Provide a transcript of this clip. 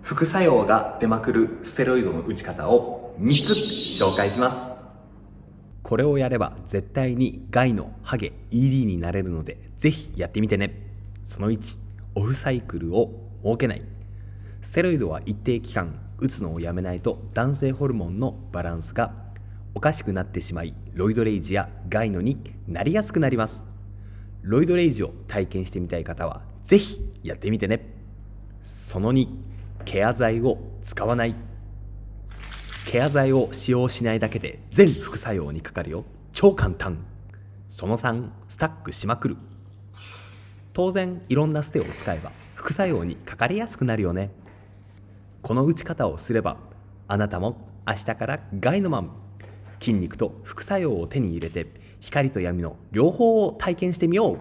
副作用が出まくるステロイドの打ち方を3つ紹介します。これをやれば絶対に害のハゲ ED になれるので、ぜひやってみてね。その1、オフサイクルを設けない。ステロイドは一定期間打つのをやめないと男性ホルモンのバランスがおかしくなってしまい、ロイドレイジやガイノになりやすくなります。ロイドレイジを体験してみたい方はぜひやってみてね。その2、ケア剤を使わない。ケア剤を使用しないだけで全副作用にかかるよ。超簡単。その3、スタックしまくる。当然いろんなステを使えば副作用にかかりやすくなるよね。この打ち方をすればあなたも明日からガイノマン。筋肉と副作用を手に入れて光と闇の両方を体験してみよう。